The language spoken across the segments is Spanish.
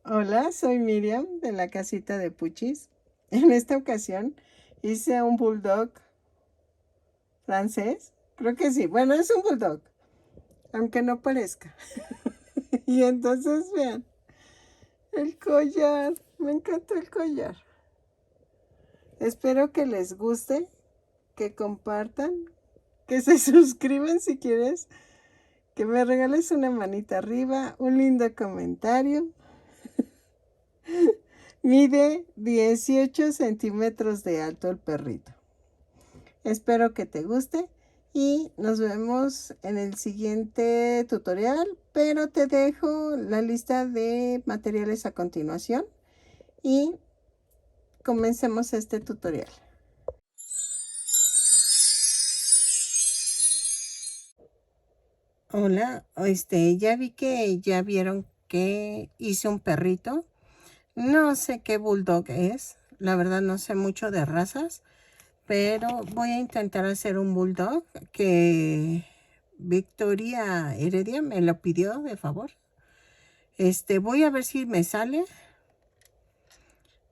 Hola, soy Miriam de la casita de Puchis. En esta ocasión hice un bulldog francés. Creo que sí. Bueno, es un bulldog, aunque no parezca. Y entonces vean, el collar. Me encantó el collar. Espero que les guste, que compartan, que se suscriban si quieres, que me regales una manita arriba, un lindo comentario. Mide 18 centímetros de alto el perrito. Espero que te guste y nos vemos en el siguiente tutorial, pero te dejo la lista de materiales a continuación y comencemos este tutorial. Hola, ya vi que ya vieron que hice un perrito. No sé qué bulldog es, la verdad no sé mucho de razas, pero voy a intentar hacer un bulldog que Victoria Heredia me lo pidió de favor. Voy a ver si me sale.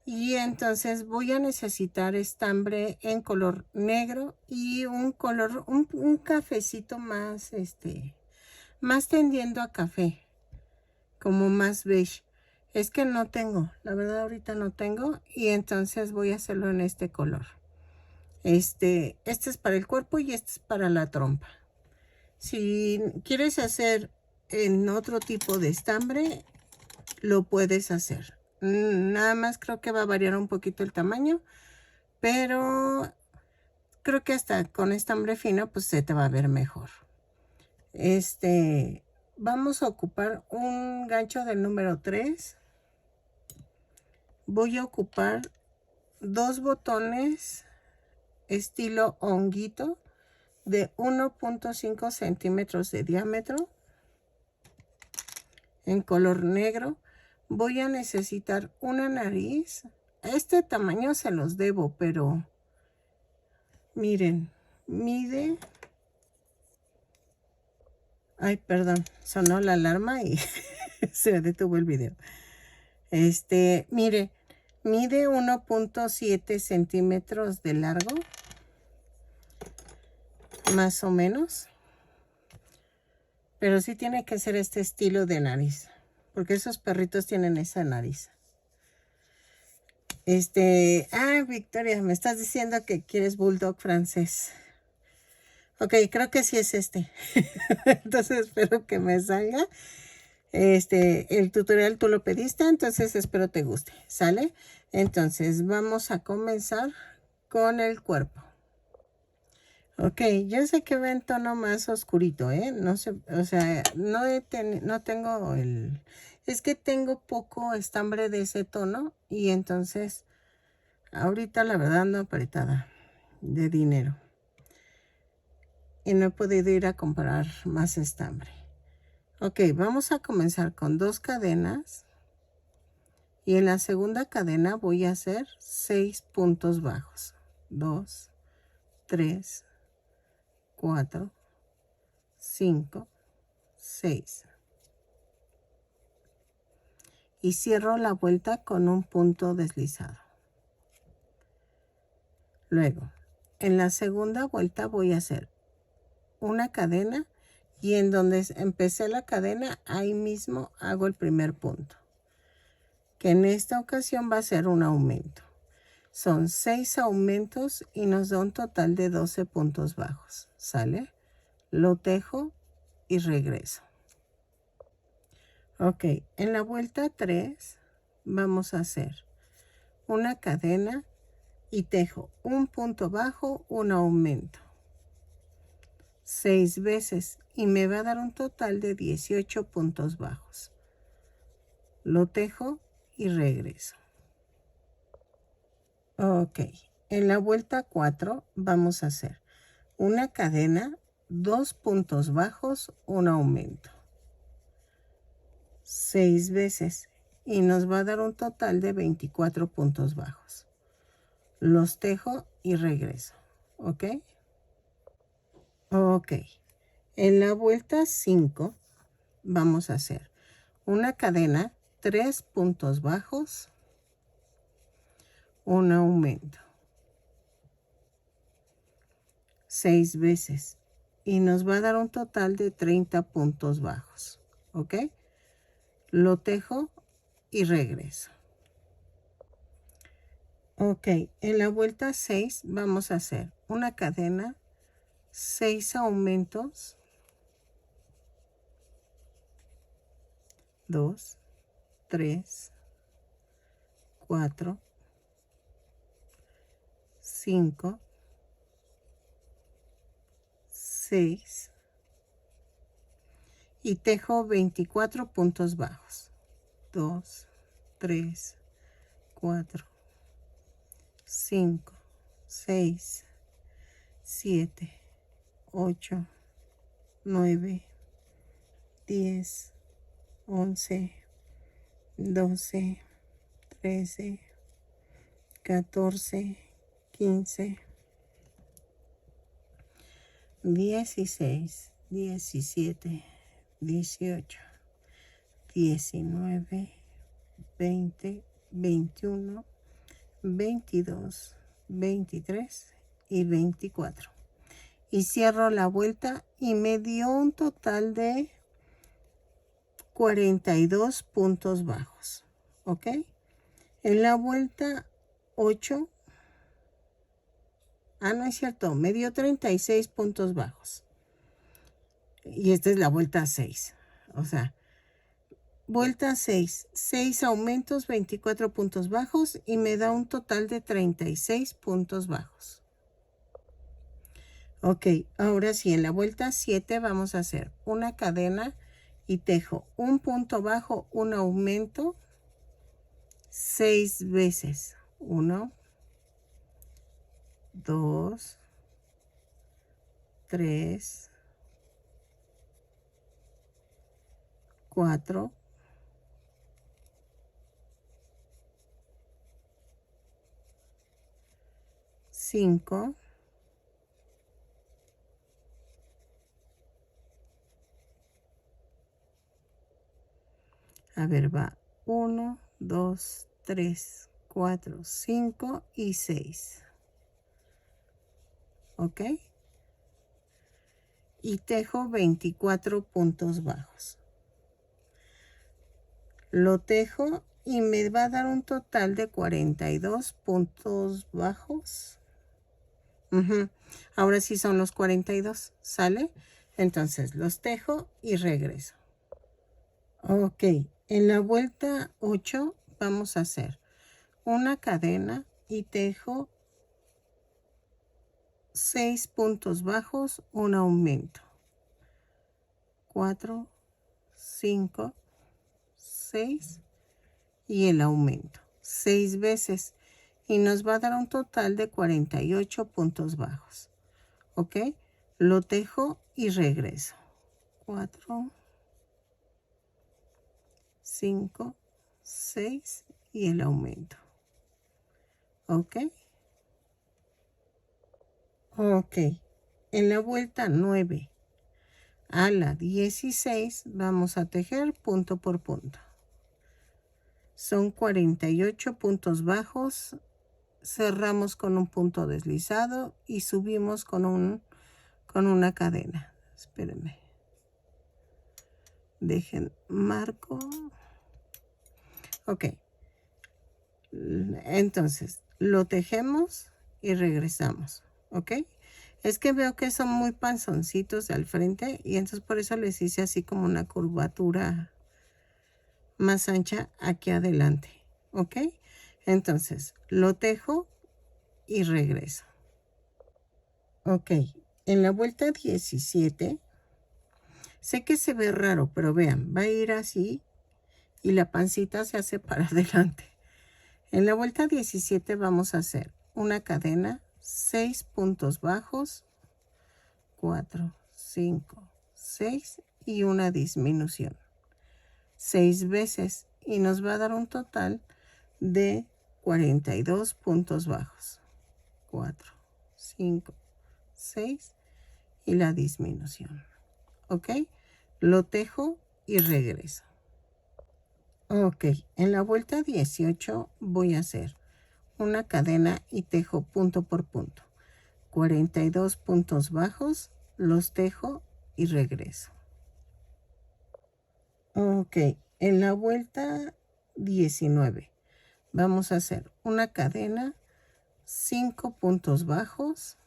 Y entonces voy a necesitar estambre en color negro y un color, un cafecito más, más tendiendo a café, como más beige. Es que no tengo, la verdad ahorita no tengo y entonces voy a hacerlo en este color. Este es para el cuerpo y este es para la trompa. Si quieres hacer en otro tipo de estambre, lo puedes hacer. Nada más creo que va a variar un poquito el tamaño, pero creo que hasta con estambre fino pues se te va a ver mejor. Vamos a ocupar un gancho del número 3. Voy a ocupar 2 botones estilo honguito de 1.5 centímetros de diámetro en color negro. Voy a necesitar una nariz. Este tamaño se los debo, pero miren, mide... Ay, perdón, sonó la alarma y se detuvo el video. Mire, mide 1.7 centímetros de largo, más o menos. Pero sí tiene que ser este estilo de nariz, porque esos perritos tienen esa nariz. Victoria, me estás diciendo que quieres bulldog francés. Ok, creo que sí es este. Entonces espero que me salga. El tutorial tú lo pediste, entonces espero te guste. ¿Sale? Entonces vamos a comenzar con el cuerpo. Ok, yo sé que va en tono más oscurito, ¿eh? No sé, o sea, no tengo el... Es que tengo poco estambre de ese tono y entonces ahorita la verdad ando apretada de dinero. Y no he podido ir a comprar más estambre. Ok, vamos a comenzar con 2 cadenas. Y en la segunda cadena voy a hacer 6 puntos bajos. 2, 3, 4, 5, 6. Y cierro la vuelta con un punto deslizado. Luego, en la segunda vuelta voy a hacer una cadena y en donde empecé la cadena, ahí mismo hago el primer punto, que en esta ocasión va a ser un aumento. Son 6 aumentos y nos da un total de 12 puntos bajos. ¿Sale? Lo tejo y regreso. Ok, en la vuelta 3 vamos a hacer una cadena y tejo un punto bajo, un aumento. 6 veces y me va a dar un total de 18 puntos bajos. Lo tejo y regreso. Ok, en la vuelta 4 vamos a hacer una cadena, 2 puntos bajos, un aumento. 6 veces y nos va a dar un total de 24 puntos bajos. Los tejo y regreso. ¿Ok? Ok. En la vuelta 5 vamos a hacer una cadena 3 puntos bajos, un aumento, 6 veces, y nos va a dar un total de 30 puntos bajos, ¿ok? Lo tejo y regreso. Ok, en la vuelta 6 vamos a hacer una cadena, 6 aumentos, 2, 3, 4, 5, 6 y tejo 24 puntos bajos. 2, 3, 4, 5, 6, 7, 8, 9, 10, 11, 12, 13, 14, 15, 16, 17, 18, 19, 20, 21, 22, 23 y 24. Y cierro la vuelta y me dio un total de 42 puntos bajos. ¿Ok? En la vuelta 8, no es cierto, me dio 36 puntos bajos. Y esta es la vuelta 6. O sea, vuelta 6, 6 aumentos, 24 puntos bajos y me da un total de 36 puntos bajos. Ok, ahora sí, en la vuelta 7 vamos a hacer una cadena y tejo un punto bajo, un aumento, 6 veces. 1, 2, 3, 4, 5, 1, 2, 3, 4, 5 y 6. ¿Ok? Y tejo 24 puntos bajos. Lo tejo y me va a dar un total de 42 puntos bajos. Ahora sí son los 42, ¿sale? Entonces los tejo y regreso. Ok, en la vuelta 8 vamos a hacer una cadena y tejo 6 puntos bajos, un aumento. 4, 5, 6 y el aumento. 6 veces y nos va a dar un total de 48 puntos bajos. ¿Ok? Lo tejo y regreso. 4, 5, 6 y el aumento. ¿Ok? Ok. En la vuelta 9 a la 16 vamos a tejer punto por punto. Son 48 puntos bajos. Cerramos con un punto deslizado y subimos con una cadena. Espérenme. Dejen marco. Ok. Entonces, lo tejemos y regresamos. ¿Ok? Es que veo que son muy panzoncitos al frente y entonces por eso les hice así como una curvatura más ancha aquí adelante. ¿Ok? Entonces, lo tejo y regreso. Ok. En la vuelta 17, sé que se ve raro, pero vean, va a ir así y la pancita se hace para adelante. En la vuelta 17 vamos a hacer una cadena, 6 puntos bajos, 4, 5, 6 y una disminución. 6 veces y nos va a dar un total de 42 puntos bajos. 4, 5, 6 y la disminución. ¿Ok? Lo tejo y regreso. Ok, en la vuelta 18 voy a hacer una cadena y tejo punto por punto. 42 puntos bajos, los tejo y regreso. Ok, en la vuelta 19 vamos a hacer una cadena, 5 puntos bajos,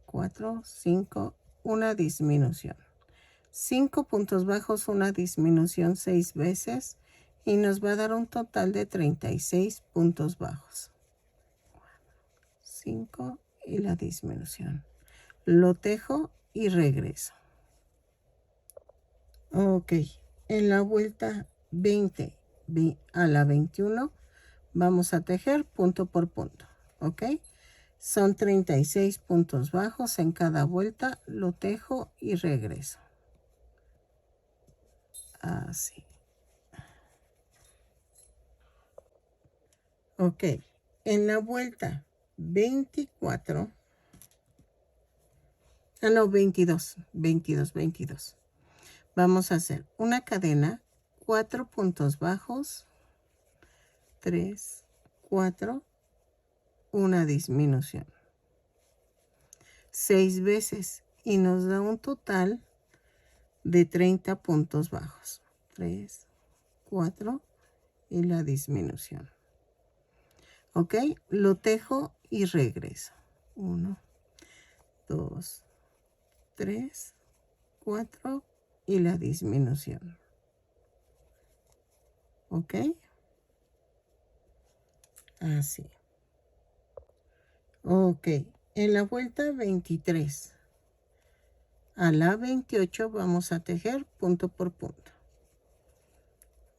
4, 5, una disminución. 5 puntos bajos, una disminución 6 veces y nos va a dar un total de 36 puntos bajos. 5 y la disminución. Lo tejo y regreso. Ok, en la vuelta 20 a la 21 vamos a tejer punto por punto. Ok, son 36 puntos bajos en cada vuelta, lo tejo y regreso. Así. Ok, en la vuelta 24, no, 22, vamos a hacer una cadena, 4 puntos bajos, 3, 4, una disminución, 6 veces y nos da un total de 30 puntos bajos. 3, 4 y la disminución. Ok, lo tejo y regreso. 1, 2, 3, 4 y la disminución. Ok, así. Ok, en la vuelta 23 a la 28 vamos a tejer punto por punto.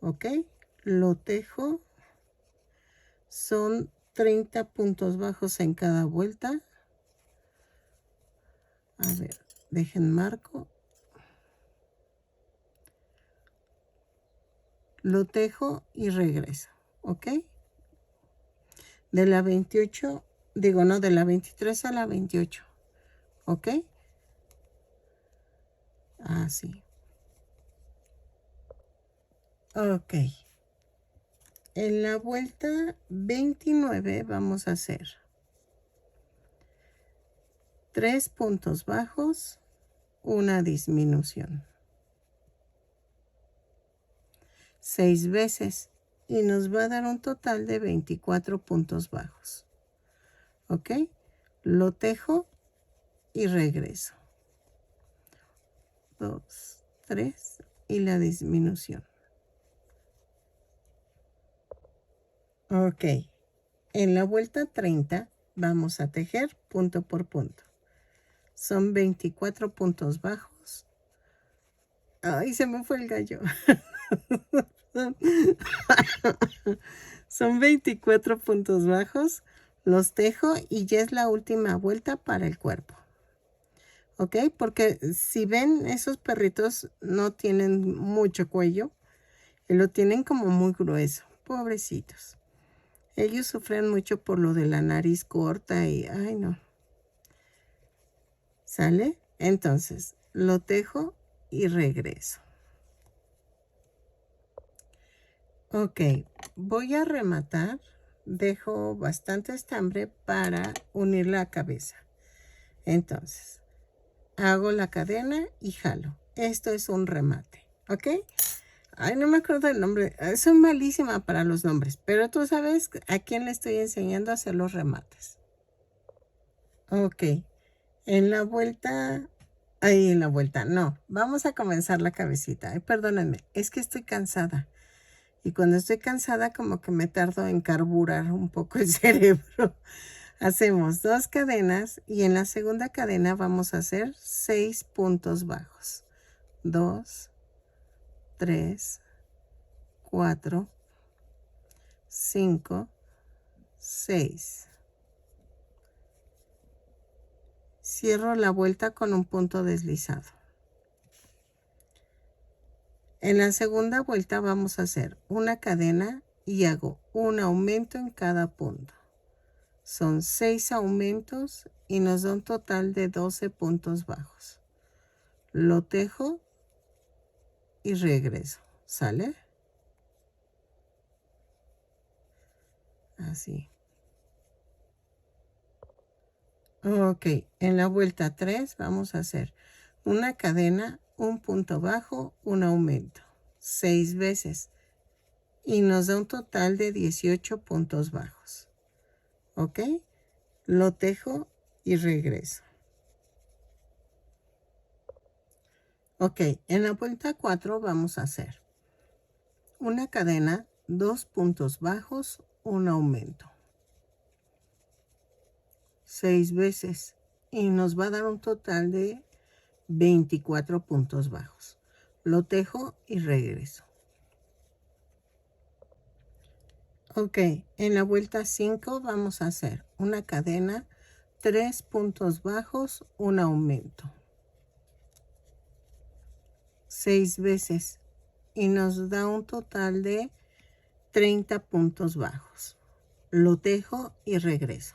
Ok, lo tejo, son 30 puntos bajos en cada vuelta. A ver, dejen marco. Lo tejo y regreso. Ok, de la 28, digo no, de la 23 a la 28. Ok, así. Ok. En la vuelta 29 vamos a hacer 3 puntos bajos, una disminución. 6 veces y nos va a dar un total de 24 puntos bajos. Ok, lo tejo y regreso. 2, 3 y la disminución. Ok, en la vuelta 30 vamos a tejer punto por punto. Son 24 puntos bajos. Ay, se me fue el gallo. Son 24 puntos bajos. Los tejo y ya es la última vuelta para el cuerpo. ¿Ok? Porque si ven, esos perritos no tienen mucho cuello. Y lo tienen como muy grueso. Pobrecitos. Ellos sufren mucho por lo de la nariz corta y... Ay, no. ¿Sale? Entonces, lo tejo y regreso. Ok, voy a rematar. Dejo bastante estambre para unir la cabeza. Entonces, hago la cadena y jalo. Esto es un remate, ¿ok? Ay, no me acuerdo el nombre. Soy malísima para los nombres, pero tú sabes a quién le estoy enseñando a hacer los remates. Ok, en la vuelta... Ahí en la vuelta, no. Vamos a comenzar la cabecita. Ay, perdónenme, es que estoy cansada. Y cuando estoy cansada como que me tardo en carburar un poco el cerebro. Hacemos 2 cadenas y en la segunda cadena vamos a hacer 6 puntos bajos. 2, 3, 4, 5, 6. Cierro la vuelta con un punto deslizado. En la segunda vuelta vamos a hacer una cadena y hago un aumento en cada punto. Son 6 aumentos y nos da un total de 12 puntos bajos. Lo tejo y regreso. ¿Sale? Así. Ok, en la vuelta 3 vamos a hacer una cadena, un punto bajo, un aumento, 6 veces. Y nos da un total de 18 puntos bajos. ¿Ok? Lo tejo y regreso. Ok, en la vuelta 4 vamos a hacer una cadena, 2 puntos bajos, un aumento. 6 veces. Y nos va a dar un total de 24 puntos bajos. Lo tejo y regreso. Ok, en la vuelta 5 vamos a hacer una cadena, 3 puntos bajos, un aumento. 6 veces y nos da un total de 30 puntos bajos. Lo tejo y regreso.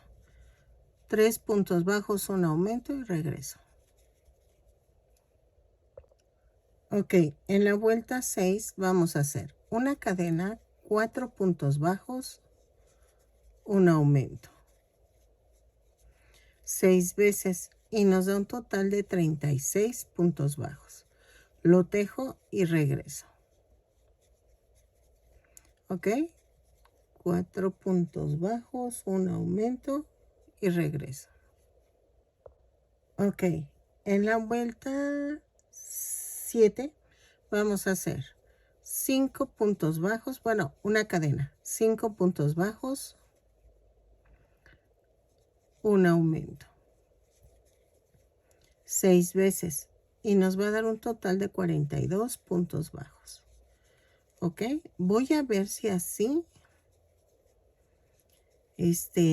3 puntos bajos, un aumento y regreso. Ok, en la vuelta 6 vamos a hacer una cadena, 4 puntos bajos, un aumento. 6 veces y nos da un total de 36 puntos bajos. Lo tejo y regreso. Ok, 4 puntos bajos, un aumento y regreso. Ok, en la vuelta 7 vamos a hacer 5 puntos bajos, bueno, una cadena, 5 puntos bajos, un aumento. 6 veces y nos va a dar un total de 42 puntos bajos. Ok, voy a ver si así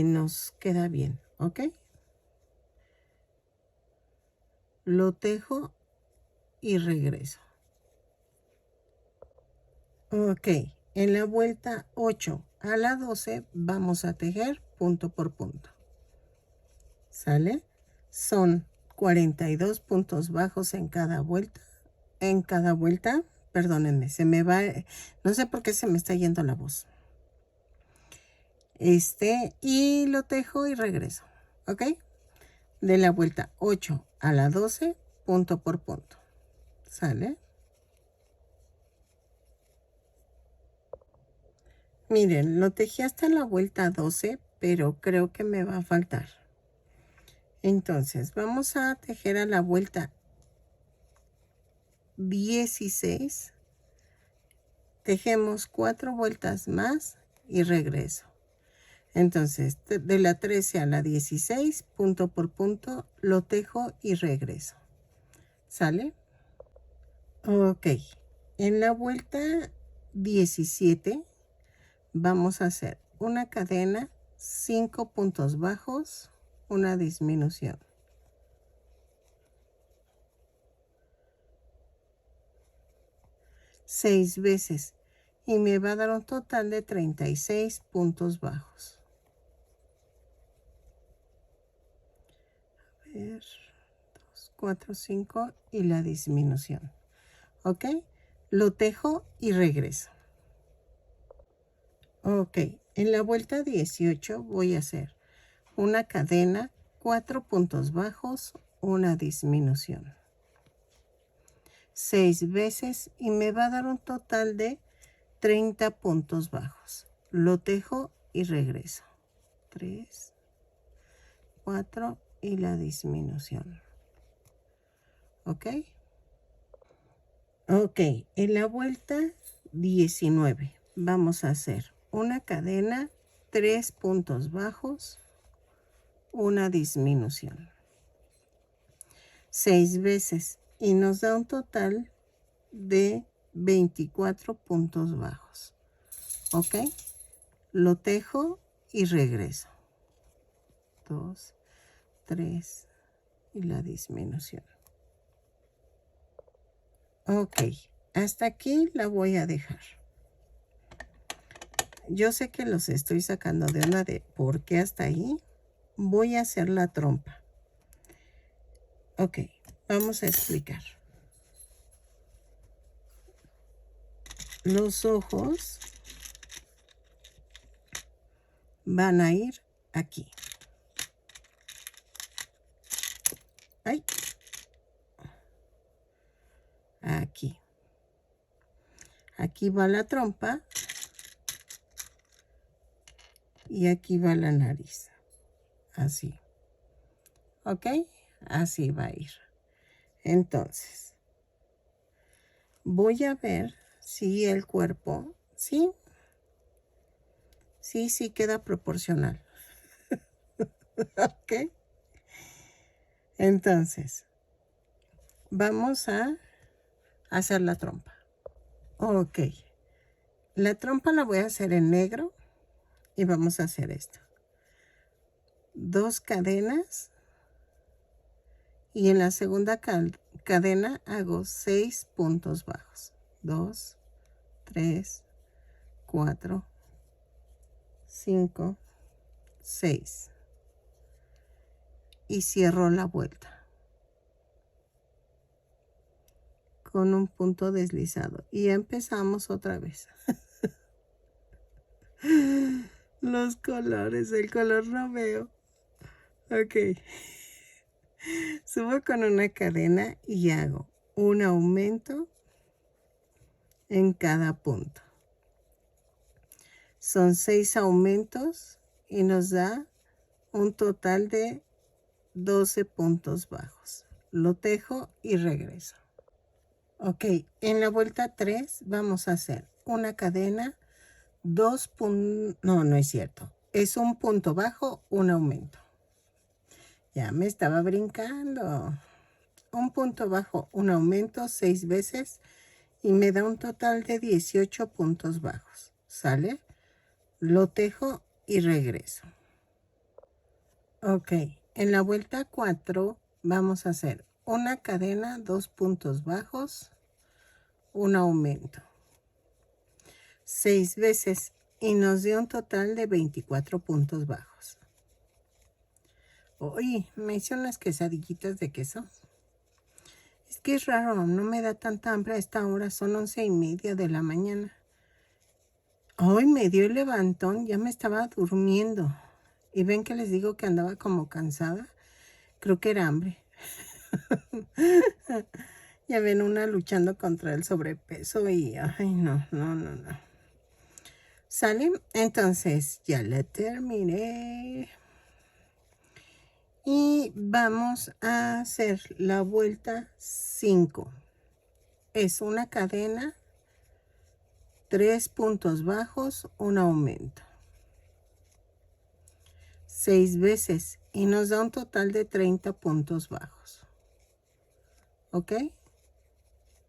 nos queda bien. Ok, lo tejo y regreso. Ok, en la vuelta 8 a la 12 vamos a tejer punto por punto. ¿Sale? Son 42 puntos bajos en cada vuelta. En cada vuelta, perdónenme, se me va, no sé por qué se me está yendo la voz. Y lo tejo y regreso. ¿Ok? De la vuelta 8 a la 12, punto por punto. ¿Sale? Miren, lo tejí hasta la vuelta 12, pero creo que me va a faltar. Entonces, vamos a tejer a la vuelta 16. Tejemos 4 vueltas más y regreso. Entonces, de la 13 a la 16, punto por punto, lo tejo y regreso. ¿Sale? Ok. En la vuelta 17 vamos a hacer una cadena, 5 puntos bajos, una disminución. 6 veces y me va a dar un total de 36 puntos bajos. A ver, 2, 4, 5 y la disminución. ¿Ok? Lo tejo y regreso. Ok, en la vuelta 18 voy a hacer una cadena, 4 puntos bajos, una disminución. 6 veces y me va a dar un total de 30 puntos bajos. Lo tejo y regreso. 3, 4 y la disminución. ¿Ok? Ok, en la vuelta 19 vamos a hacer una cadena, 3 puntos bajos, una disminución. 6 veces y nos da un total de 24 puntos bajos. ¿Ok? Lo tejo y regreso. 2, 3 y la disminución. Ok, hasta aquí la voy a dejar. Yo sé que los estoy sacando de una de por qué hasta ahí. Voy a hacer la trompa. Ok, vamos a explicar. los ojos van a ir aquí. Ay. Aquí. Aquí va la trompa. Y aquí va la nariz. Así. ¿Ok? Así va a ir. Entonces, voy a ver si el cuerpo, sí, sí queda proporcional. ¿Ok? Entonces, vamos a hacer la trompa. Ok. La trompa la voy a hacer en negro y vamos a hacer esto. 2 cadenas y en la segunda cadena hago 6 puntos bajos. 2, 3, 4, 5, 6. Y cierro la vuelta con un punto deslizado. Y empezamos otra vez. Los colores, el color no veo. Ok. Subo con una cadena y hago un aumento en cada punto. Son 6 aumentos y nos da un total de 12 puntos bajos. Lo tejo y regreso. Ok, en la vuelta 3 vamos a hacer una cadena, 2 puntos, no es cierto, es un punto bajo, un aumento. Ya me estaba brincando. Un punto bajo, un aumento 6 veces y me da un total de 18 puntos bajos. ¿Sale? Lo tejo y regreso. Ok, en la vuelta 4 vamos a hacer una cadena, 2 puntos bajos, un aumento. 6 veces y nos dio un total de 24 puntos bajos. Uy, me hice unas quesadillitas de queso. Es que es raro, no me da tanta hambre a esta hora, son 11:30 de la mañana. Hoy me dio el levantón, ya me estaba durmiendo. Y ven que les digo que andaba como cansada. Creo que era hambre. Ya ven una luchando contra el sobrepeso y, ay, no. ¿Sale? Entonces, ya la terminé. Y vamos a hacer la vuelta 5. Es una cadena, 3 puntos bajos, un aumento. 6 veces y nos da un total de 30 puntos bajos. ¿Ok?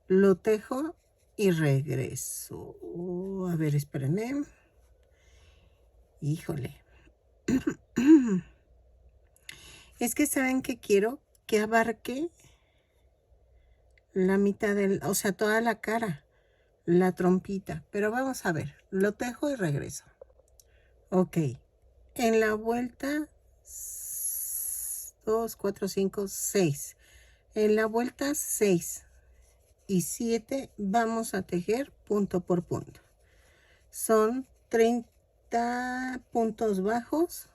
Lo tejo y regreso. A ver, espérenme. Híjole. Es que saben que quiero que abarque la mitad del, o sea, toda la cara, la trompita. Pero vamos a ver, lo tejo y regreso. Ok. En la vuelta 2, 4, 5, 6. En la vuelta 6 y 7 vamos a tejer punto por punto. Son 30 puntos bajos.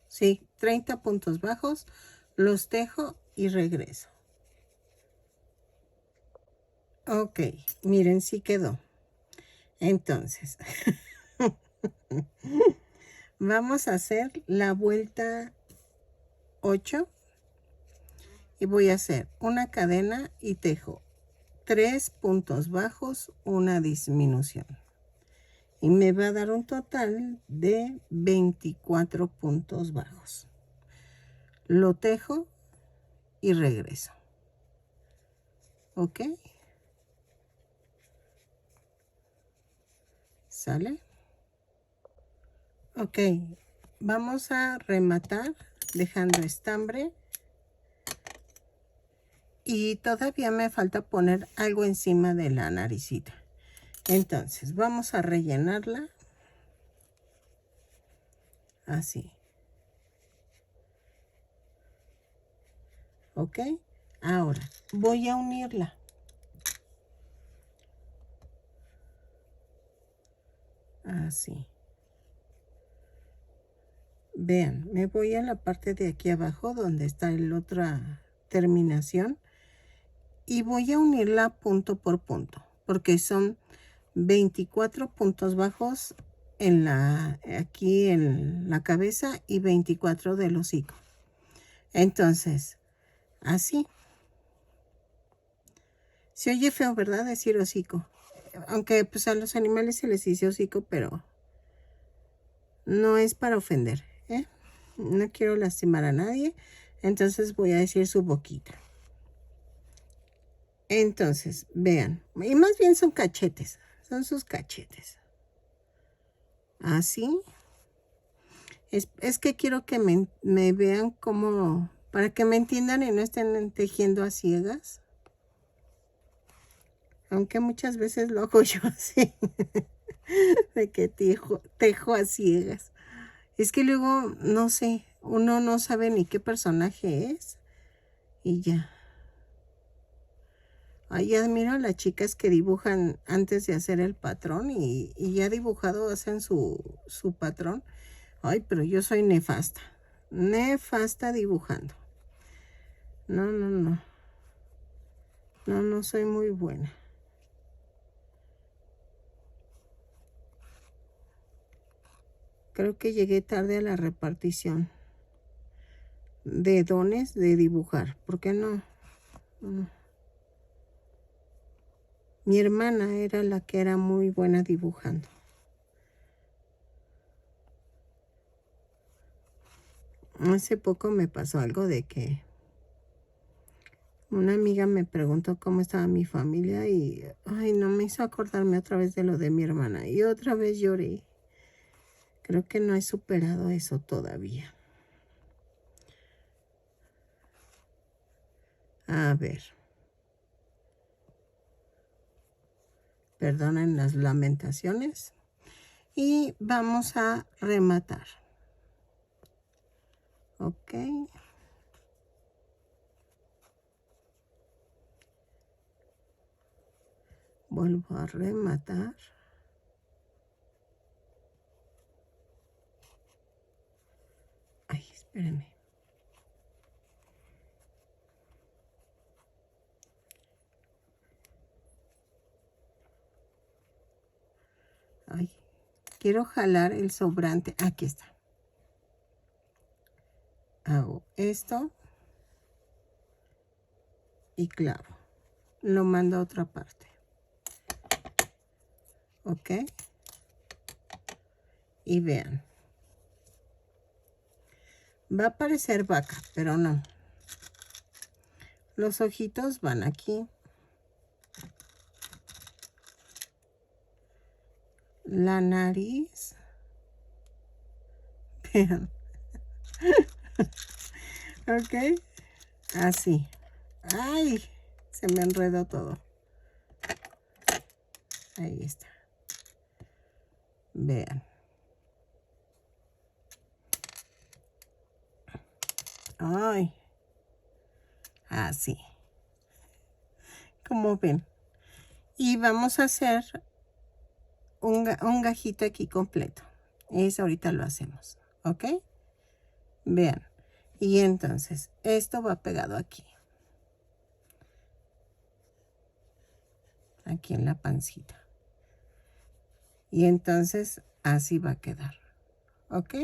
Sí, 30 puntos bajos. Los tejo y regreso. Ok, miren si quedó. Entonces, vamos a hacer la vuelta 8 y voy a hacer una cadena y tejo 3 puntos bajos, una disminución. Y me va a dar un total de 24 puntos bajos. Lo tejo y regreso. ¿Ok? ¿Sale? Ok, vamos a rematar dejando estambre. Y todavía me falta poner algo encima de la naricita. Entonces, vamos a rellenarla. Así. ¿Ok? Ahora, voy a unirla. Así. Vean, me voy a la parte de aquí abajo donde está la otra terminación y voy a unirla punto por punto porque son 24 puntos bajos en aquí en la cabeza y 24 del hocico. Entonces, así. Se oye feo, ¿verdad? Decir hocico. Aunque pues a los animales se les dice hocico, pero no es para ofender, ¿eh? No quiero lastimar a nadie, entonces voy a decir su boquita. Entonces, vean, y más bien son cachetes, son sus cachetes. Así. Es que quiero que me vean como, para que me entiendan y no estén tejiendo a ciegas. Aunque muchas veces lo hago yo así, de que tejo a ciegas. Es que luego, no sé, uno no sabe ni qué personaje es y ya. Ay, admiro a las chicas que dibujan antes de hacer el patrón y ya dibujado hacen su patrón. Ay, pero yo soy nefasta. Nefasta dibujando. No, no, no. No, no soy muy buena. Creo que llegué tarde a la repartición de dones de dibujar. ¿Por qué no? No. Mi hermana era la que era muy buena dibujando. Hace poco me pasó algo de que una amiga me preguntó cómo estaba mi familia y, ay, no me hizo acordarme otra vez de lo de mi hermana. Y otra vez lloré. Creo que no he superado eso todavía. A ver. Perdonen las lamentaciones. Y vamos a rematar. Ok. Vuelvo a rematar. Ay, espérenme. Ay, quiero jalar el sobrante. Aquí está. Hago esto y clavo. Lo mando a otra parte. Ok. Y vean. Va a parecer vaca, pero no. Los ojitos van aquí. La nariz. Vean. Ok. Así. Ay, se me enredó todo. Ahí está. Vean. Ay. Así. Como ven. Y vamos a hacer un gajito aquí completo. Eso ahorita lo hacemos. ¿Ok? Vean. Y entonces, esto va pegado aquí. Aquí en la pancita. Y entonces, así va a quedar. ¿Ok?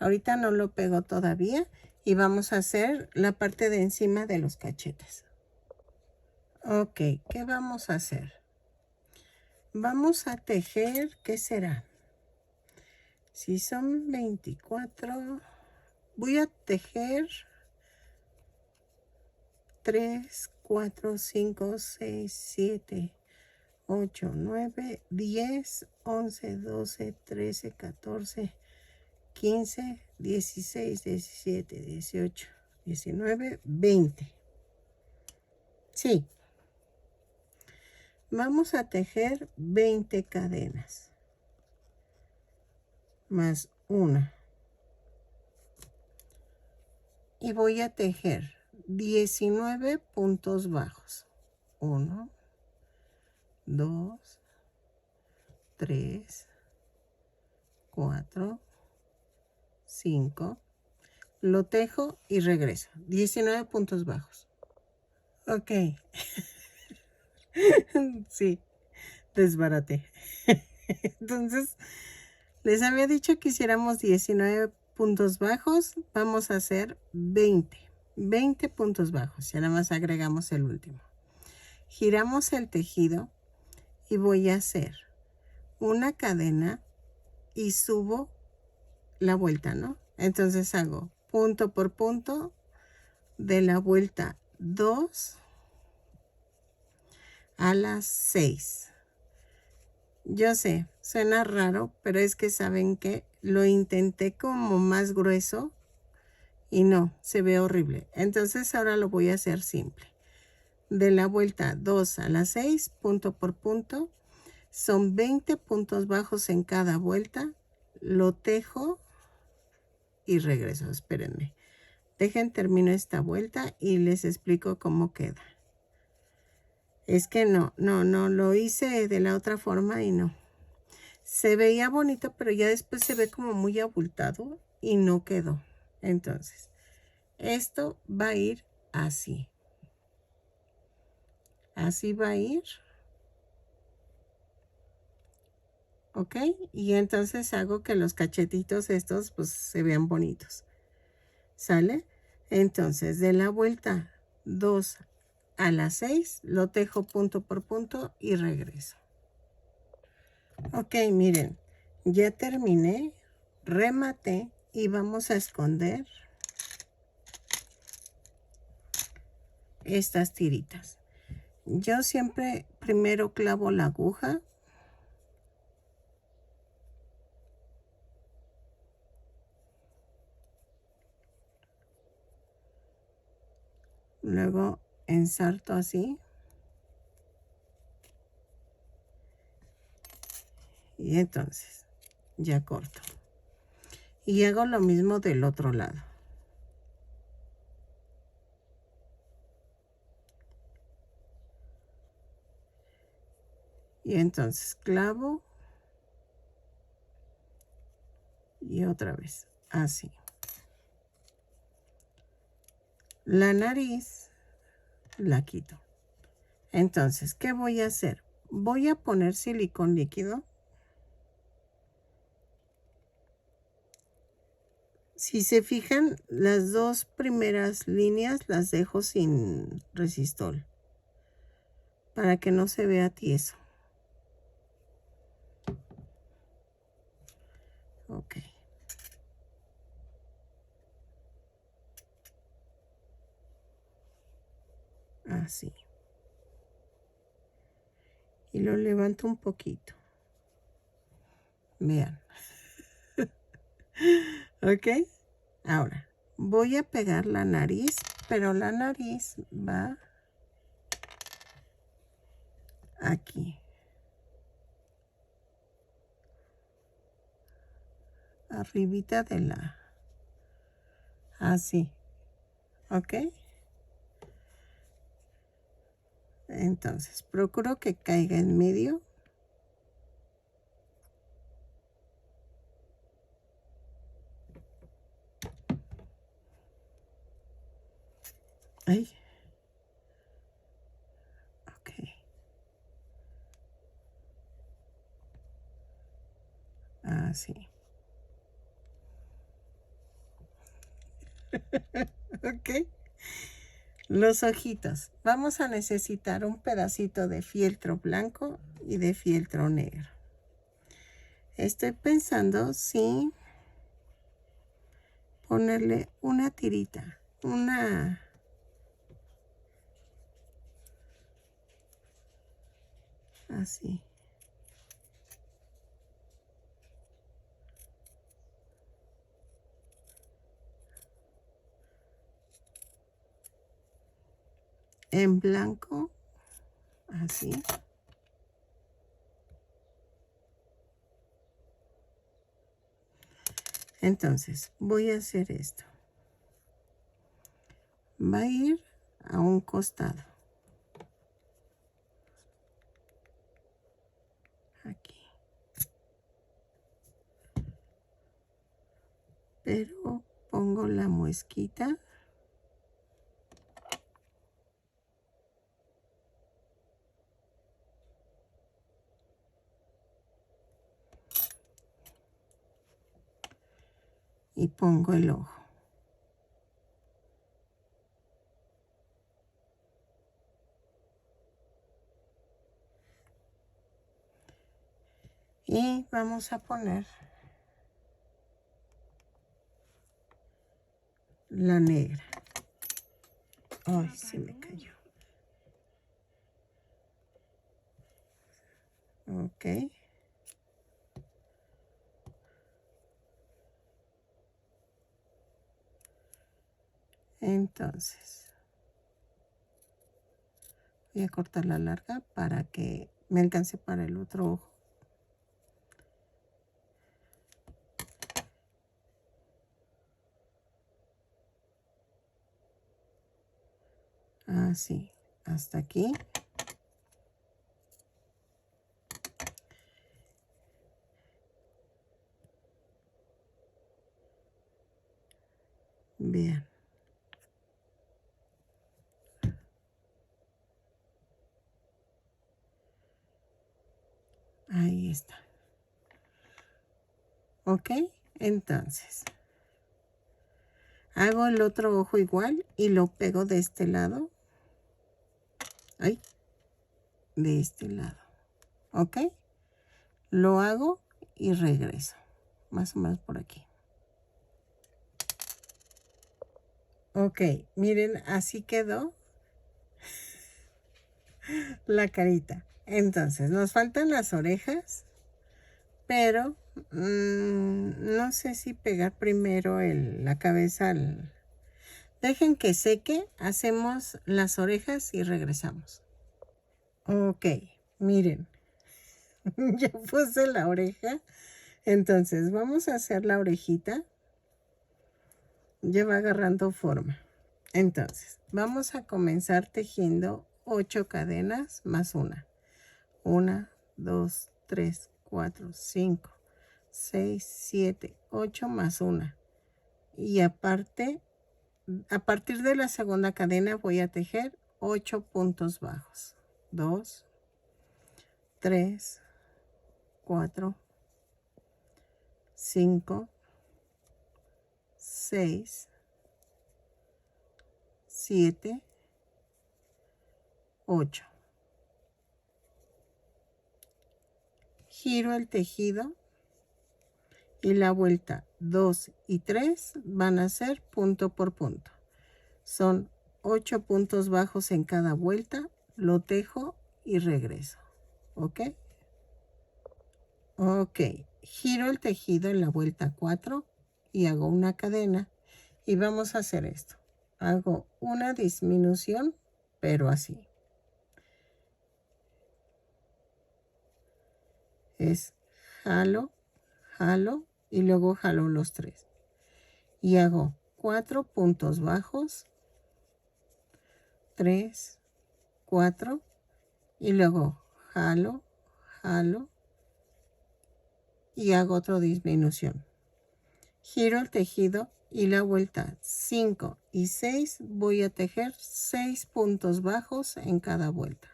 Ahorita no lo pego todavía. Y vamos a hacer la parte de encima de los cachetes. Ok, ¿qué vamos a hacer? Vamos a tejer, ¿qué será? Si son 24, voy a tejer 3, 4, 5, 6, 7, 8, 9, 10, 11, 12, 13, 14, 15, 16, 17, 18, 19, 20. Sí. Vamos a tejer 20 cadenas. Más una. Y voy a tejer 19 puntos bajos. 1, 2, 3, 4, 5, lo tejo y regreso. 19 puntos bajos. Ok. Sí, desbaraté. Entonces, les había dicho que hiciéramos 19 puntos bajos. Vamos a hacer 20 puntos bajos. Ya nada más agregamos el último. Giramos el tejido y voy a hacer una cadena y subo la vuelta, ¿no? Entonces hago punto por punto de la vuelta 2 a las 6. Yo sé, suena raro, pero es que saben que lo intenté como más grueso y no, se ve horrible. Entonces ahora lo voy a hacer simple. De la vuelta 2 a las 6, punto por punto, son 20 puntos bajos en cada vuelta. Lo tejo y regreso. Espérenme. Dejen termino esta vuelta y les explico cómo queda. Es que no lo hice de la otra forma y no. Se veía bonito, pero ya después se ve como muy abultado y no quedó. Entonces, esto va a ir así. Así va a ir. ¿Ok? Y entonces hago que los cachetitos estos pues se vean bonitos. ¿Sale? Entonces, de la vuelta 2 a las 6, lo tejo punto por punto y regreso. Ok, miren, ya terminé, rematé y vamos a esconder estas tiritas. Yo siempre primero clavo la aguja. Luego ensarto así. Y entonces ya corto. Y hago lo mismo del otro lado. Y entonces clavo. Y otra vez, así. La nariz la quito. Entonces, ¿qué voy a hacer? Voy a poner silicón líquido. Si se fijan, las dos primeras líneas las dejo sin resistol para que no se vea tieso. Ok. Así. Y lo levanto un poquito. Vean. Ok. Ahora, voy a pegar la nariz, pero la nariz va aquí. Arribita de la... Así. ¿Ok? Entonces, procuro que caiga en medio. Ay. Ok. Así. Ok. Los ojitos. Vamos a necesitar un pedacito de fieltro blanco y de fieltro negro. Estoy pensando si ponerle una tirita, así. En blanco, así. Entonces, voy a hacer esto. Va a ir a un costado. Aquí. pero pongo la muesquita. Y pongo el ojo. Y vamos a poner la negra. Ay, se me cayó. Ok. Entonces, voy a cortar la larga para que me alcance para el otro ojo. Así, hasta aquí. Bien. Ahí está. Ok, entonces hago el otro ojo igual y lo pego de este lado. Ay, de este lado. Ok, lo hago y regreso. Más o menos por aquí. Ok, miren, así quedó la carita. Entonces, nos faltan las orejas, pero no sé si pegar primero la cabeza al... Dejen que seque, hacemos las orejas y regresamos. Ok, miren, ya puse la oreja. Entonces, vamos a hacer la orejita. Ya va agarrando forma. Entonces, vamos a comenzar tejiendo 8 cadenas más una. 1, 2, 3, 4, 5, 6, 7, 8 más una. Y aparte, a partir de la segunda cadena voy a tejer 8 puntos bajos. 2, 3, 4, 5, 6, 7, 8. Giro el tejido y la vuelta 2 y 3 van a ser punto por punto. Son 8 puntos bajos en cada vuelta, lo tejo y regreso. ¿Ok? Ok, giro el tejido en la vuelta 4 y hago una cadena y vamos a hacer esto. Hago una disminución, pero así. Es jalo, jalo y luego jalo los 3. Y hago 4 puntos bajos, 3, 4 y luego jalo, jalo y hago otra disminución. Giro el tejido y la vuelta 5 y 6 voy a tejer 6 puntos bajos en cada vuelta.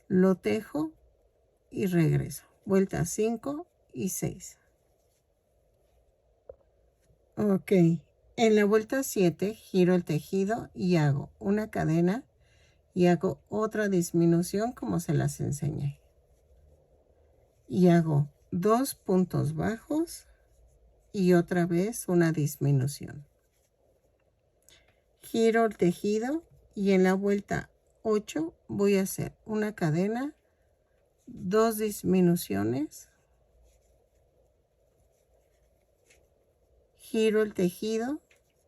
Lo tejo y regreso. Vuelta 5 y 6. Ok. En la vuelta 7 giro el tejido y hago una cadena y hago otra disminución como se las enseñé. Y hago 2 puntos bajos y otra vez una disminución. Giro el tejido y en la vuelta 8 voy a hacer una cadena, 2 disminuciones, giro el tejido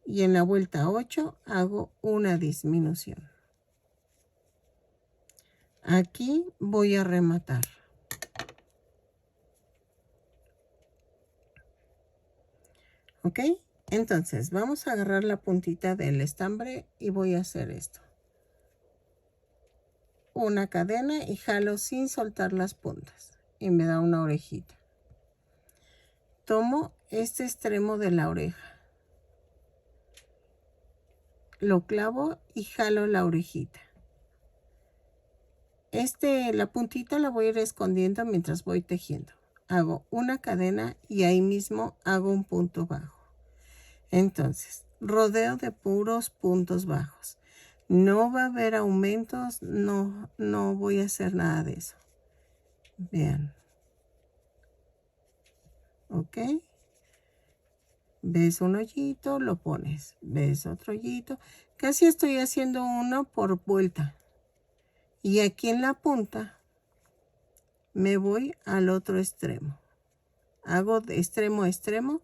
y en la vuelta 8 hago una disminución. Aquí voy a rematar. ¿Ok? Entonces vamos a agarrar la puntita del estambre y voy a hacer esto. Una cadena y jalo sin soltar las puntas y me da una orejita. tomo este extremo de la oreja, lo clavo y jalo la orejita. La puntita la voy a ir escondiendo mientras voy tejiendo. Hago una cadena y ahí mismo hago un punto bajo. Entonces, rodeo de puros puntos bajos. No va a haber aumentos, no voy a hacer nada de eso. Vean. ¿Ok? Ves un hoyito, lo pones. Ves otro hoyito. Casi estoy haciendo uno por vuelta. Y aquí en la punta me voy al otro extremo. Hago de extremo a extremo.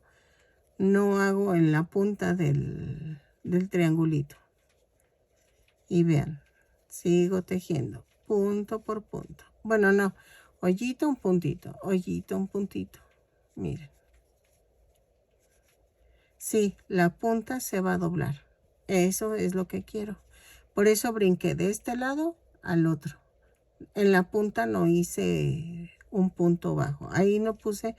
No hago en la punta del triangulito. Y vean, sigo tejiendo punto por punto. Bueno, no, hoyito, un puntito, hoyito, un puntito. Miren. Sí, la punta se va a doblar. Eso es lo que quiero. Por eso brinqué de este lado al otro. En la punta no hice un punto bajo. Ahí no puse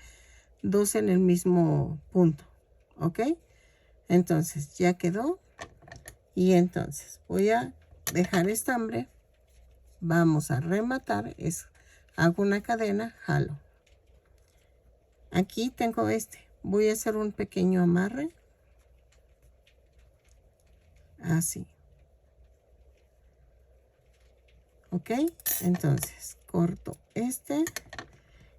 dos en el mismo punto. ¿Ok? Entonces ya quedó. Y entonces voy a dejar estambre. Vamos a rematar. Hago una cadena, jalo. Aquí tengo voy a hacer un pequeño amarre. Así. ¿Ok? Entonces corto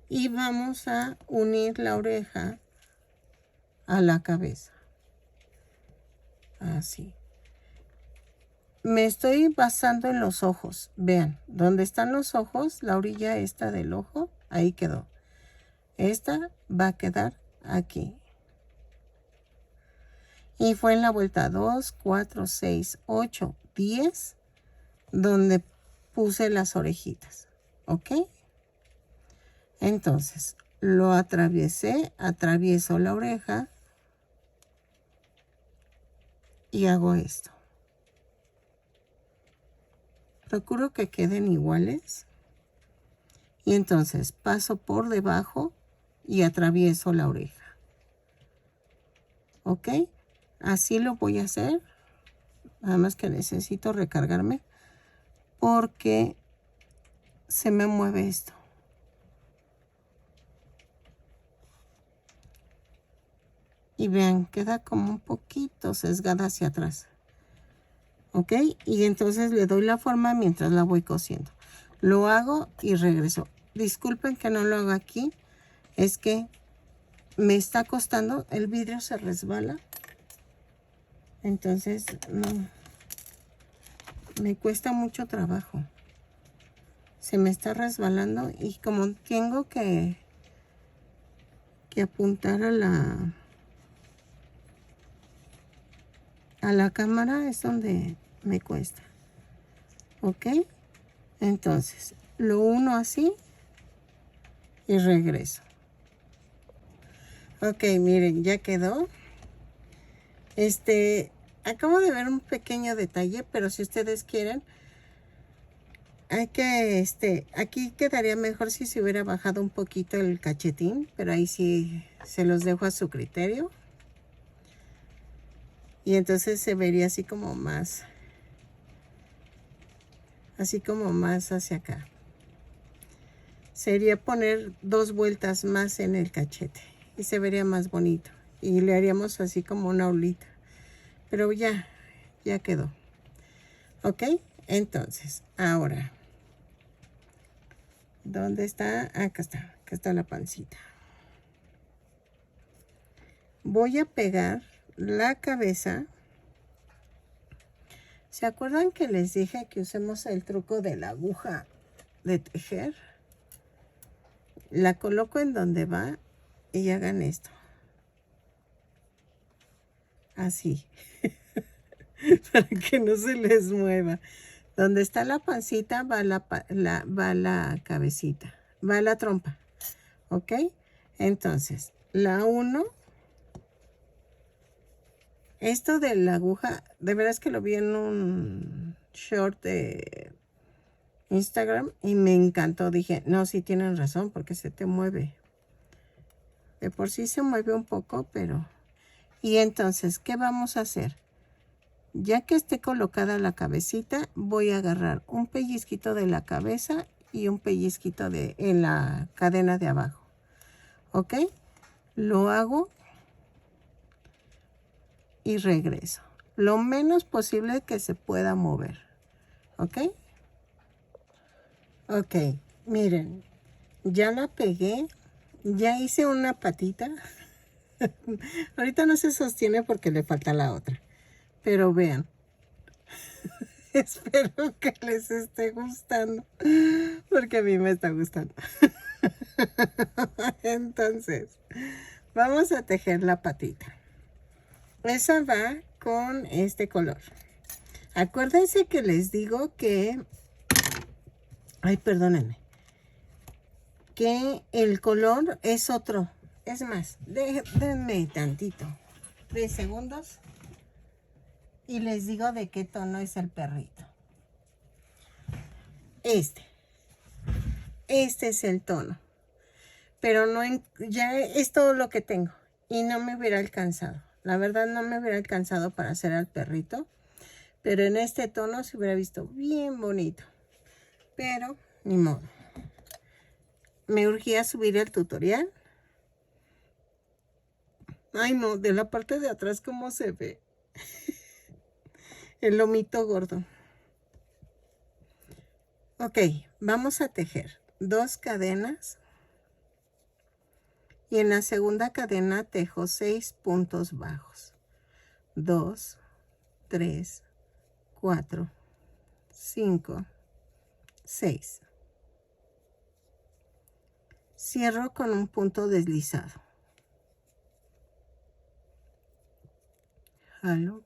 y vamos a unir la oreja a la cabeza. Así. Me estoy basando en los ojos. Vean, donde están los ojos, la orilla esta del ojo, ahí quedó. Esta va a quedar aquí. Y fue en la vuelta 2, 4, 6, 8, 10, donde puse las orejitas. ¿Ok? Entonces, lo atraviesé, atravieso la oreja y hago esto. Procuro que queden iguales. Y entonces paso por debajo y atravieso la oreja. ¿Ok? Así lo voy a hacer. Nada más que necesito recargarme porque se me mueve esto. Y vean, queda como un poquito sesgada hacia atrás. ¿Ok? Y entonces le doy la forma mientras la voy cosiendo. Lo hago y regreso. Disculpen que no lo haga aquí. Es que me está costando. El vidrio se resbala. Entonces, no. Me cuesta mucho trabajo. Se me está resbalando. Y como tengo que apuntar a la cámara, es donde me cuesta. ¿Ok? Entonces, lo uno así y regreso. Ok, miren, ya quedó. Acabo de ver un pequeño detalle, pero si ustedes quieren, hay que, aquí quedaría mejor si se hubiera bajado un poquito el cachetín, pero ahí sí se los dejo a su criterio. Y entonces se vería así como más hacia acá. Sería poner 2 vueltas más en el cachete y se vería más bonito. Y le haríamos así como una olita. Pero ya quedó. ¿Ok? Entonces, ahora, ¿dónde está? Acá está la pancita. Voy a pegar la cabeza. ¿Se acuerdan que les dije que usemos el truco de la aguja de tejer? La coloco en donde va y hagan esto. Así. Para que no se les mueva. Donde está la pancita va la cabecita. Va la trompa. ¿Ok? Entonces, la uno. Esto de la aguja, de veras que lo vi en un short de Instagram y me encantó. Dije, no, sí tienen razón porque se te mueve. De por sí se mueve un poco, pero... Y entonces, ¿qué vamos a hacer? Ya que esté colocada la cabecita, voy a agarrar un pellizquito de la cabeza y un pellizquito en la cadena de abajo. ¿Ok? Lo hago y regreso. Lo menos posible que se pueda mover. ¿Ok? Ok, miren, ya la pegué, ya hice una patita. Ahorita no se sostiene porque le falta la otra. Pero vean, espero que les esté gustando, porque a mí me está gustando. Entonces, vamos a tejer la patita. Esa va con este color. Acuérdense que les digo que... Ay, perdónenme. Que el color es otro. Es más, denme tantito. 3 segundos. Y les digo de qué tono es el perrito. Este es el tono. Pero no, ya es todo lo que tengo. Y no me hubiera alcanzado. La verdad no me hubiera alcanzado para hacer al perrito. Pero en este tono se hubiera visto bien bonito. Pero, ni modo. Me urgía subir el tutorial. Ay no, de la parte de atrás cómo se ve. El lomito gordo. Ok, vamos a tejer 2 cadenas. Y en la segunda cadena tejo 6 puntos bajos. 2, 3, 4, 5, 6. Cierro con un punto deslizado. Jalo.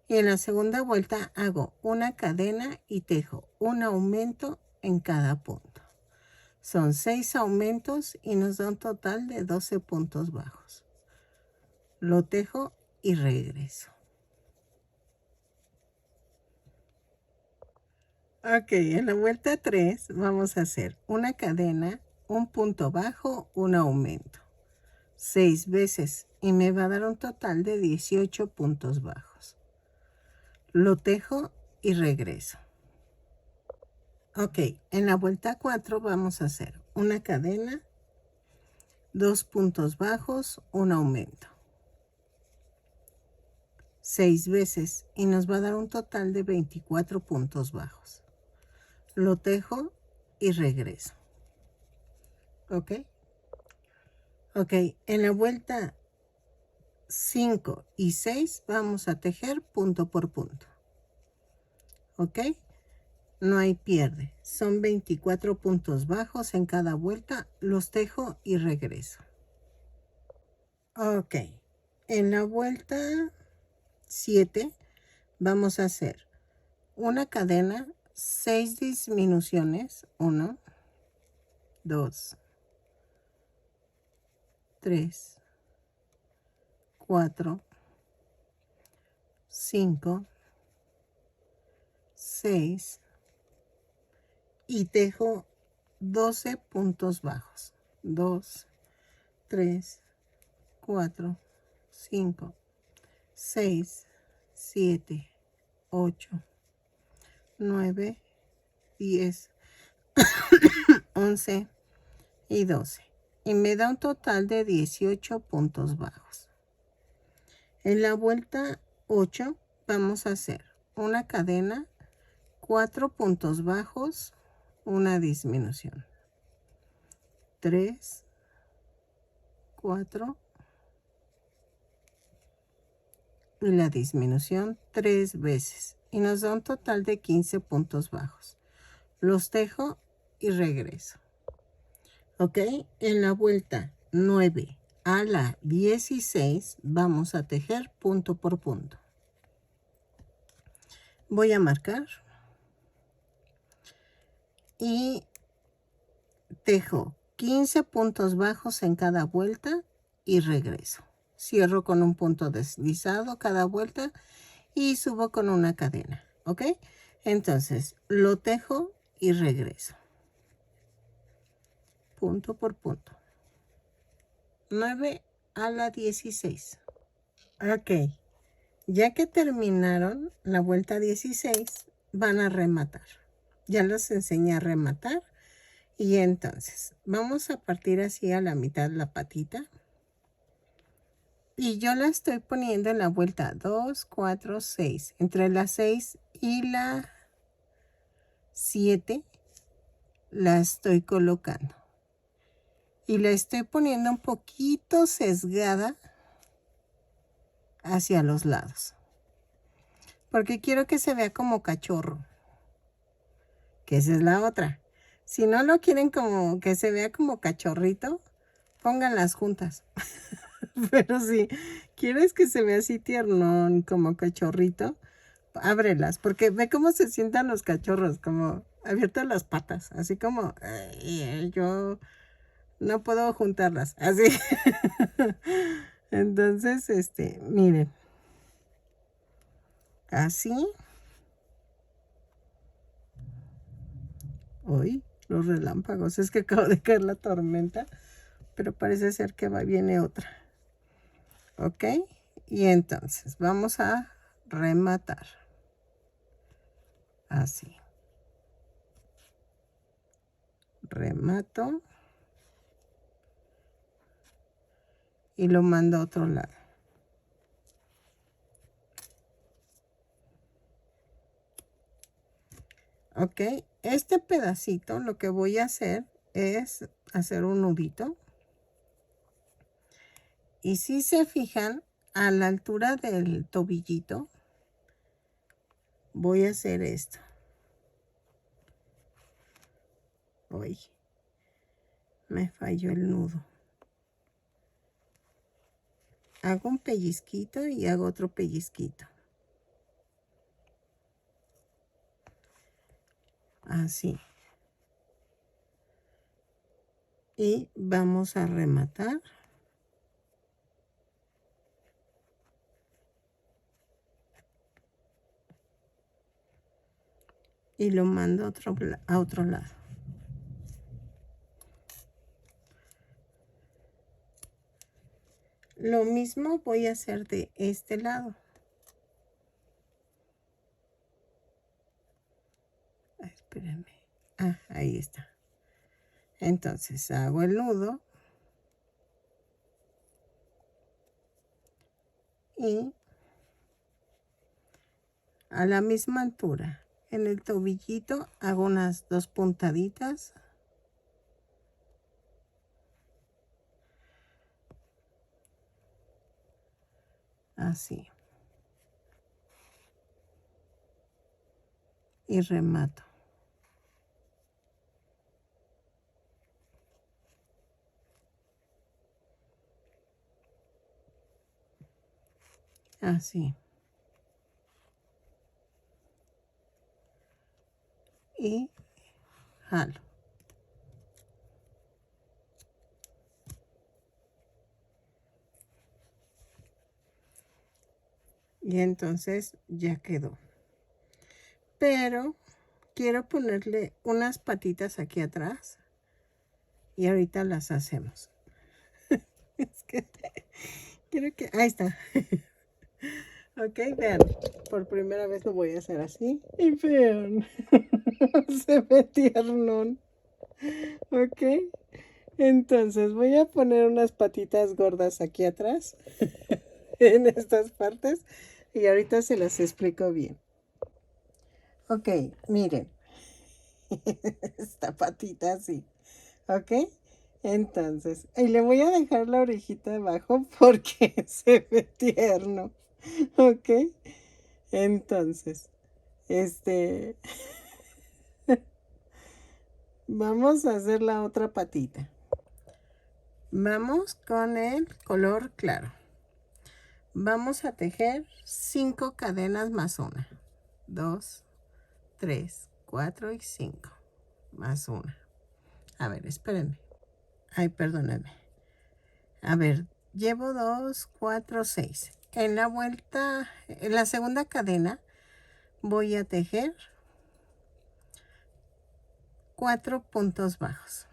Y en la segunda vuelta hago una cadena y tejo un aumento en cada punto. Son 6 aumentos y nos da un total de 12 puntos bajos. Lo tejo y regreso. Ok, en la vuelta 3 vamos a hacer una cadena, un punto bajo, un aumento. 6 veces y me va a dar un total de 18 puntos bajos. Lo tejo y regreso. Ok, en la vuelta 4 vamos a hacer una cadena, 2 puntos bajos, un aumento. 6 veces y nos va a dar un total de 24 puntos bajos. Lo tejo y regreso. ¿Ok? Ok, en la vuelta 5 y 6 vamos a tejer punto por punto. ¿Ok? No hay pierde. Son 24 puntos bajos en cada vuelta. Los tejo y regreso. Ok. En la vuelta 7 vamos a hacer una cadena, 6 disminuciones. 1, 2, 3, 4, 5, 6 y tejo 12 puntos bajos. 2, 3, 4, 5, 6, 7, 8, 9, 10, 11 y 12. Y me da un total de 18 puntos bajos. En la vuelta 8 vamos a hacer una cadena, 4 puntos bajos, una disminución. 3, 4 y la disminución 3 veces. Y nos da un total de 15 puntos bajos. Los tejo y regreso. Ok, en la vuelta 9 a la 16 vamos a tejer punto por punto. Voy a marcar y tejo 15 puntos bajos en cada vuelta y regreso. Cierro con un punto deslizado cada vuelta y subo con una cadena. ¿Ok? Entonces lo tejo y regreso. Punto por punto. 9 a la 16. Ok, ya que terminaron la vuelta 16, van a rematar. Ya los enseñé a rematar. Y entonces, vamos a partir así a la mitad la patita. Y yo la estoy poniendo en la vuelta 2, 4, 6. Entre la 6 y la 7 la estoy colocando. Y la estoy poniendo un poquito sesgada hacia los lados. Porque quiero que se vea como cachorro. Que esa es la otra. Si no lo quieren como que se vea como cachorrito, pónganlas juntas. Pero si quieres que se vea así tiernón, como cachorrito, ábrelas. Porque ve cómo se sientan los cachorros, como abiertas las patas. Así como, yo no puedo juntarlas. Así. Entonces, miren. Así. Hoy los relámpagos. Es que acabo de caer la tormenta. Pero parece ser que viene otra. ¿Ok? Y entonces vamos a rematar. Así. Remato. Y lo mando a otro lado. Ok. Este pedacito lo que voy a hacer es hacer un nudito. Y si se fijan, a la altura del tobillito, voy a hacer esto. Uy, me falló el nudo. Hago un pellizquito y hago otro pellizquito. Así. Y vamos a rematar. Y lo mando a otro lado. Lo mismo voy a hacer de este lado. Espérenme. Ah, ahí está. Entonces hago el nudo. Y a la misma altura, en el tobillito, hago unas 2 puntaditas. Así. Y remato. Así. Y jalo. Y entonces ya quedó. Pero quiero ponerle unas patitas aquí atrás. Y ahorita las hacemos. Es que quiero que... Ahí está. Ok, vean. Por primera vez lo voy a hacer así. Y vean. Se ve tiernón. Ok. Entonces voy a poner unas patitas gordas aquí atrás. En estas partes. Y ahorita se las explico bien. Ok, miren. Esta patita así. ¿Ok? Entonces, y le voy a dejar la orejita abajo porque se ve tierno. ¿Ok? Entonces, vamos a hacer la otra patita. Vamos con el color claro. Vamos a tejer 5 cadenas más una. 2, 3, 4 y 5. Más una. A ver, espérenme. Ay, perdónenme. A ver, llevo 2, 4, 6. En la vuelta, en la segunda cadena, voy a tejer 4 puntos bajos.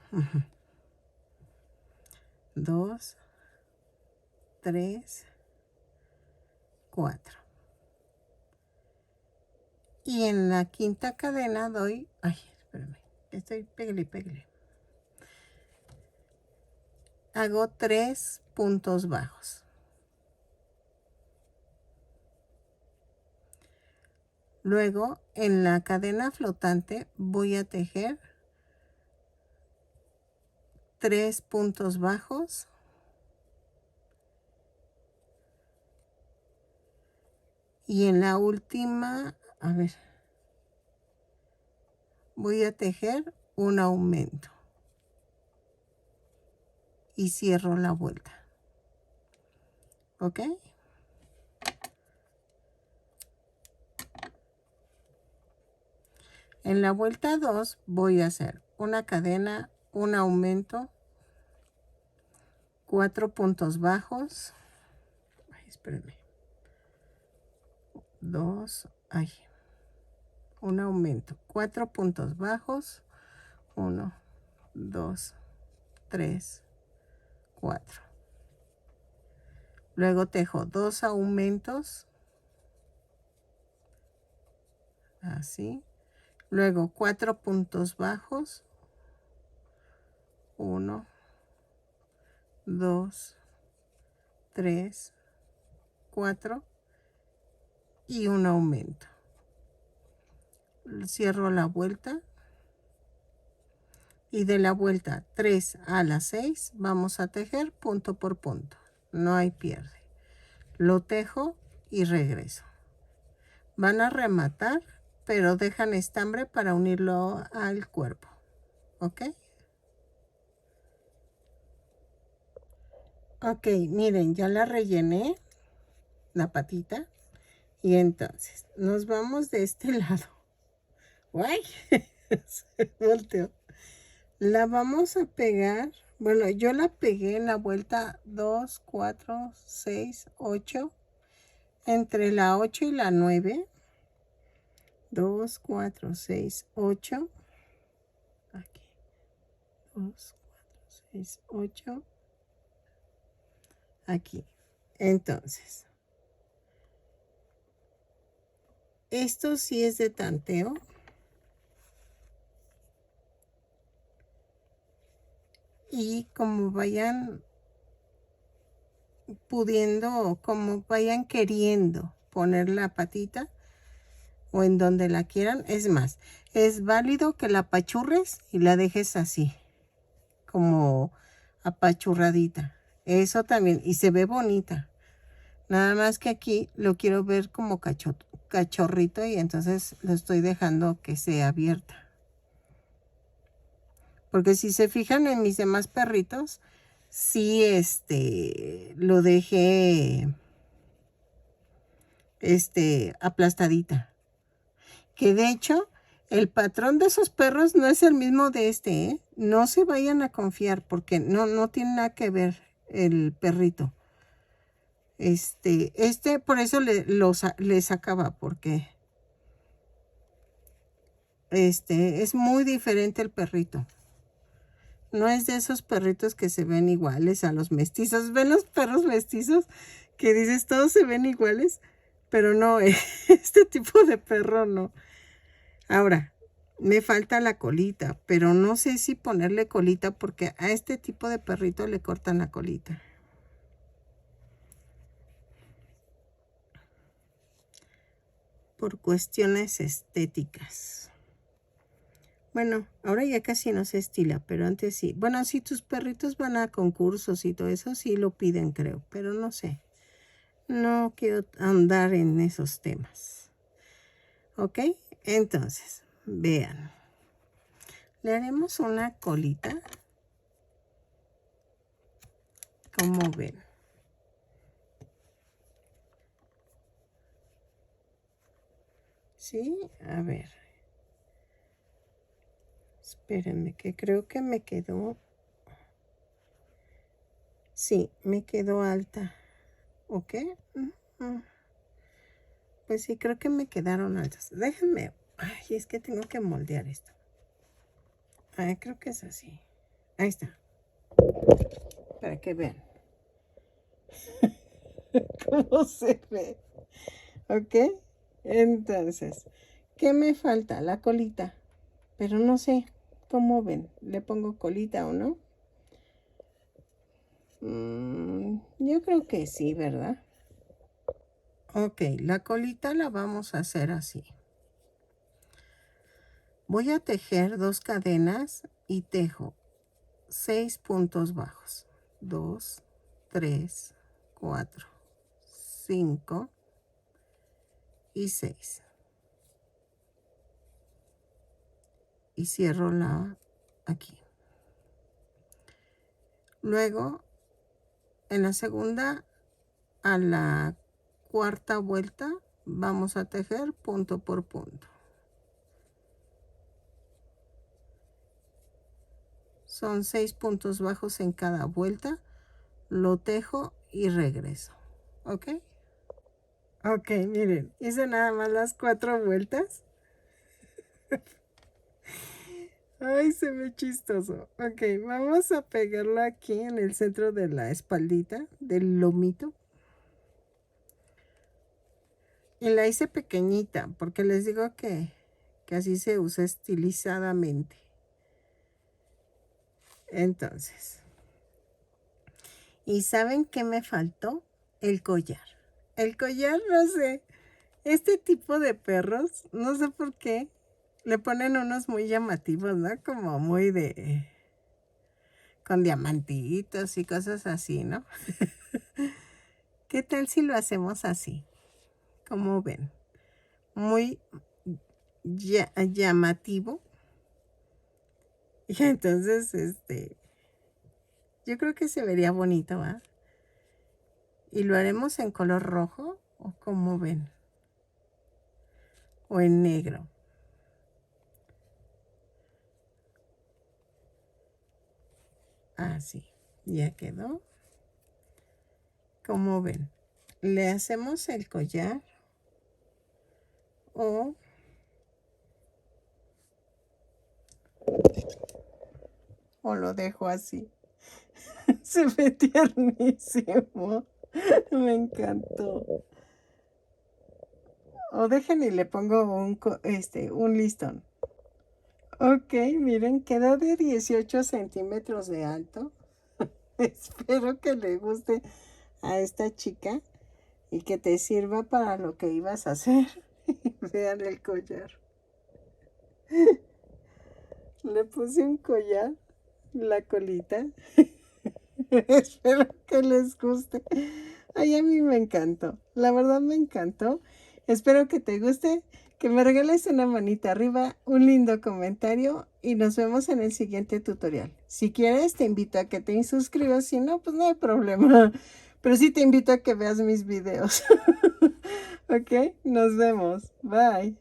2, 3, 4. Y en la quinta cadena doy, ay, espérame, estoy pégale. Hago 3 puntos bajos. Luego, en la cadena flotante voy a tejer 3 puntos bajos. Y en la última, a ver, voy a tejer un aumento. Y cierro la vuelta. ¿Ok? En la vuelta 2 voy a hacer una cadena, un aumento, 4 puntos bajos. Ay, espérenme. 2, ay, un aumento, 4 puntos bajos, 1, 2, 3, 4. Luego tejo 2 aumentos, así. Luego 4 puntos bajos, 1, 2, 3, 4 y un aumento. Cierro la vuelta y de la vuelta 3 a la 6 vamos a tejer punto por punto, no hay pierde. Lo tejo y regreso. Van a rematar, pero dejan estambre para unirlo al cuerpo. ¿Ok? Ok, miren, ya la rellené, la patita. Y entonces, nos vamos de este lado. ¡Guay! Se volteó. La vamos a pegar. Bueno, yo la pegué en la vuelta 2, 4, 6, 8. Entre la 8 y la 9. 2, 4, 6, 8. Aquí. 2, 4, 6, 8. Aquí. Entonces, esto sí es de tanteo. Y como vayan pudiendo, como vayan queriendo poner la patita o en donde la quieran. Es más, es válido que la apachurres y la dejes así, como apachurradita. Eso también, y se ve bonita. Nada más que aquí lo quiero ver como cachorrito y entonces lo estoy dejando que sea abierta. Porque si se fijan en mis demás perritos, sí, lo dejé, aplastadita. Que de hecho, el patrón de esos perros no es el mismo de este, ¿eh? No se vayan a confiar porque no tiene nada que ver el perrito. Por eso le sacaba, porque es muy diferente el perrito. No es de esos perritos que se ven iguales a los mestizos. ¿Ven los perros mestizos? Que dices, todos se ven iguales. Pero no, este tipo de perro no. Ahora, me falta la colita, pero no sé si ponerle colita porque a este tipo de perrito le cortan la colita. Por cuestiones estéticas. Bueno, ahora ya casi no se estila, pero antes sí. Bueno, si tus perritos van a concursos y todo eso, sí lo piden, creo, pero no sé. No quiero andar en esos temas. ¿Ok? Entonces, vean. Le haremos una colita. Como ven. Sí, a ver. Espérenme, que creo que me quedó. Sí, me quedó alta. ¿Ok? Pues sí, creo que me quedaron altas. Déjenme. Ay, es que tengo que moldear esto. Ay, creo que es así. Ahí está. Para que vean. cómo se ve. ¿Ok? Entonces, ¿qué me falta? La colita. Pero no sé, ¿cómo ven? ¿Le pongo colita o no? Yo creo que sí, ¿verdad? Ok, la colita la vamos a hacer así. Voy a tejer 2 cadenas y tejo 6 puntos bajos. 2, 3, 4, 5 y 6. Y cierro la aquí. Luego, en la segunda, a la cuarta vuelta, vamos a tejer punto por punto. Son 6 puntos bajos en cada vuelta. Lo tejo y regreso. ¿Ok? Ok, miren, hice nada más las 4 vueltas. Ay, se ve chistoso. Ok, vamos a pegarla aquí en el centro de la espaldita, del lomito. Y la hice pequeñita, porque les digo que así se usa estilizadamente. Entonces, ¿y saben qué me faltó? El collar. El collar, no sé, este tipo de perros, no sé por qué, le ponen unos muy llamativos, ¿no? Como muy de... con diamantitos y cosas así, ¿no? ¿Qué tal si lo hacemos así? ¿Cómo ven? Muy llamativo. Y entonces, yo creo que se vería bonito, ¿va? Y lo haremos en color rojo, o como ven, o en negro. Así, ya quedó. Como ven, le hacemos el collar o lo dejo así. Se ve tiernísimo. Me encantó. O dejen y le pongo un listón. Ok, miren, quedó de 18 centímetros de alto. Espero que le guste a esta chica y que te sirva para lo que ibas a hacer. Vean el collar. Le puse un collar, la colita. Espero que les guste. Ay, a mí me encantó. La verdad me encantó. Espero que te guste, que me regales una manita arriba, un lindo comentario y nos vemos en el siguiente tutorial. Si quieres, te invito a que te suscribas. Si no, pues no hay problema. Pero sí te invito a que veas mis videos. Ok, nos vemos. Bye.